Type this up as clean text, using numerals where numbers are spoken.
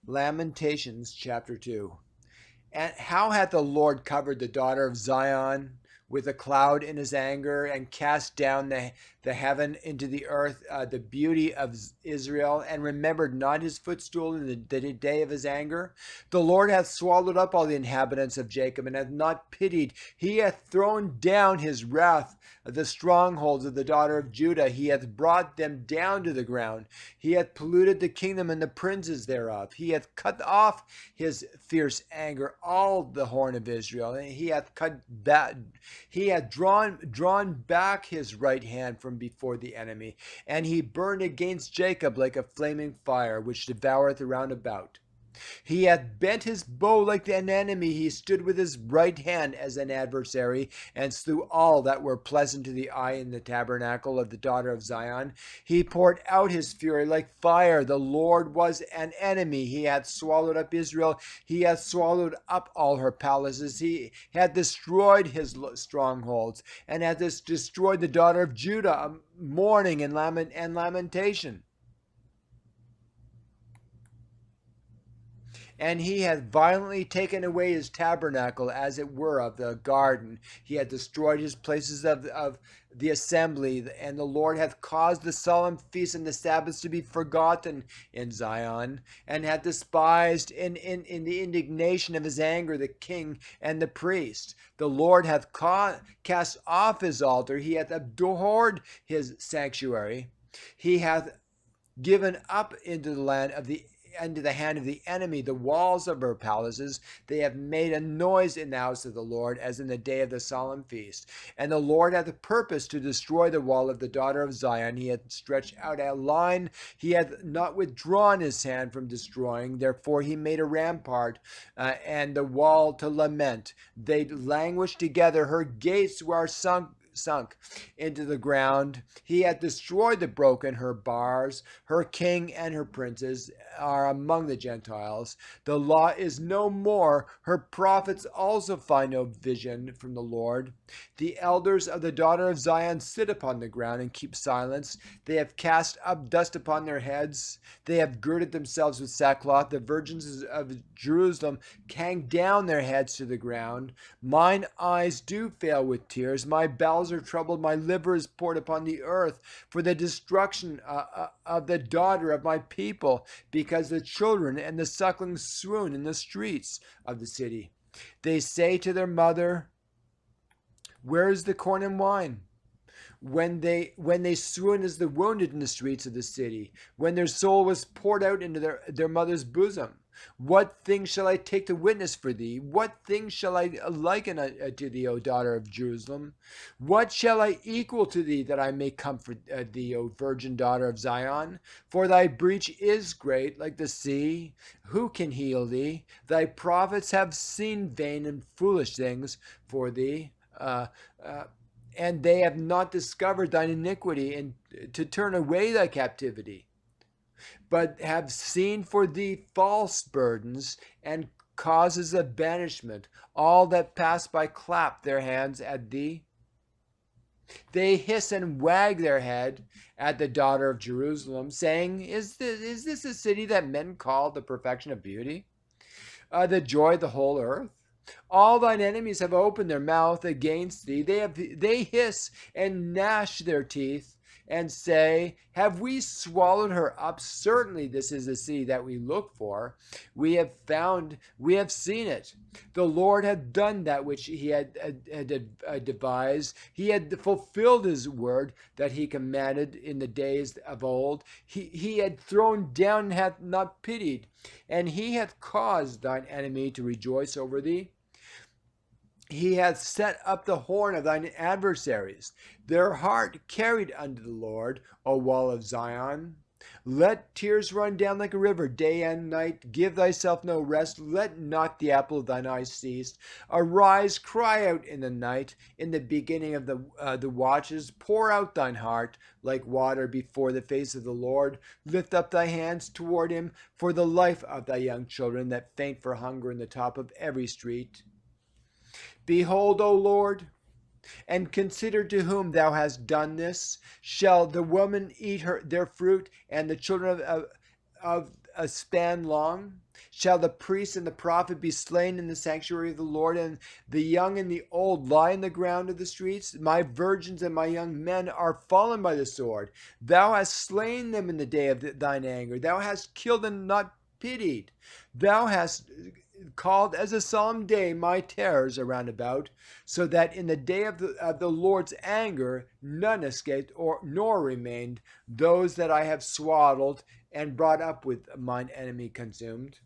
Lamentations chapter 2. And how hath the Lord covered the daughter of Zion with a cloud in his anger, and cast down the heaven into the earth, the beauty of Israel, and remembered not his footstool in the day of his anger? The Lord hath swallowed up all the inhabitants of Jacob, and hath not pitied. He hath thrown down his wrath, the strongholds of the daughter of Judah. He hath brought them down to the ground. He hath polluted the kingdom and the princes thereof. He hath cut off his fierce anger, all the horn of Israel, and he hath cut back. He hath drawn back his right hand from before the enemy, and he burned against Jacob like a flaming fire, which devoureth round about. He hath bent his bow like an enemy. He stood with his right hand as an adversary, and slew all that were pleasant to the eye in the tabernacle of the daughter of Zion. He poured out his fury like fire. The Lord was an enemy. He hath swallowed up Israel. He hath swallowed up all her palaces. He hath destroyed his strongholds, and hath destroyed the daughter of Judah, mourning and lamentation. And he hath violently taken away his tabernacle, as it were, of the garden. He hath destroyed his places of the assembly, and the Lord hath caused the solemn feasts and the Sabbaths to be forgotten in Zion, and hath despised in the indignation of his anger the king and the priest. The Lord hath cast off his altar. He hath abhorred his sanctuary. He hath given up into the hand of the enemy the walls of her palaces. They have made a noise in the house of the Lord, as in the day of the solemn feast. And the Lord hath a purpose to destroy the wall of the daughter of Zion. He hath stretched out a line. He hath not withdrawn his hand from destroying. Therefore he made a rampart and the wall to lament. They languish together. Her gates were sunk into the ground. He hath destroyed the broken, her bars. Her king and her princes are among the Gentiles. The law is no more. Her prophets also find no vision from the Lord. The elders of the daughter of Zion sit upon the ground and keep silence. They have cast up dust upon their heads. They have girded themselves with sackcloth. The virgins of Jerusalem hang down their heads to the ground. Mine eyes do fail with tears. My bowels are troubled. My liver is poured upon the earth for the destruction of the daughter of my people, because the children and the sucklings swoon in the streets of the city. They say to their mother, where is the corn and wine? When they swoon as the wounded in the streets of the city, when their soul was poured out into their mother's bosom. What thing shall I take to witness for thee? What thing shall I liken to thee, O daughter of Jerusalem? What shall I equal to thee, that I may comfort thee, O virgin daughter of Zion? For thy breach is great, like the sea. Who can heal thee? Thy prophets have seen vain and foolish things for thee. And they have not discovered thine iniquity, and to turn away thy captivity, but have seen for thee false burdens and causes of banishment. All that pass by clap their hands at thee. They hiss and wag their head at the daughter of Jerusalem, saying, Is this a city that men call the perfection of beauty, the joy of the whole earth? All thine enemies have opened their mouth against thee. They hiss and gnash their teeth, and say, have we swallowed her up? Certainly this is the city that we look for. We have seen it. The Lord had done that which he had devised. He had fulfilled his word that he commanded in the days of old. He had thrown down and hath not pitied, and he hath caused thine enemy to rejoice over thee. He hath set up the horn of thine adversaries. Their heart carried unto the Lord, O wall of Zion. Let tears run down like a river, day and night. Give thyself no rest. Let not the apple of thine eye cease. Arise, cry out in the night. In the beginning of the watches, pour out thine heart like water before the face of the Lord. Lift up thy hands toward him for the life of thy young children that faint for hunger in the top of every street. Behold, O Lord, and consider to whom thou hast done this. Shall the woman eat their fruit, and the children a span long? Shall the priest and the prophet be slain in the sanctuary of the Lord, and the young and the old lie in the ground of the streets? My virgins and my young men are fallen by the sword. Thou hast slain them in the day of thine anger. Thou hast killed and not pitied. Thou hast called as a solemn day my terrors around about, so that in the day of the Lord's anger none escaped nor remained, those that I have swaddled and brought up with mine enemy consumed.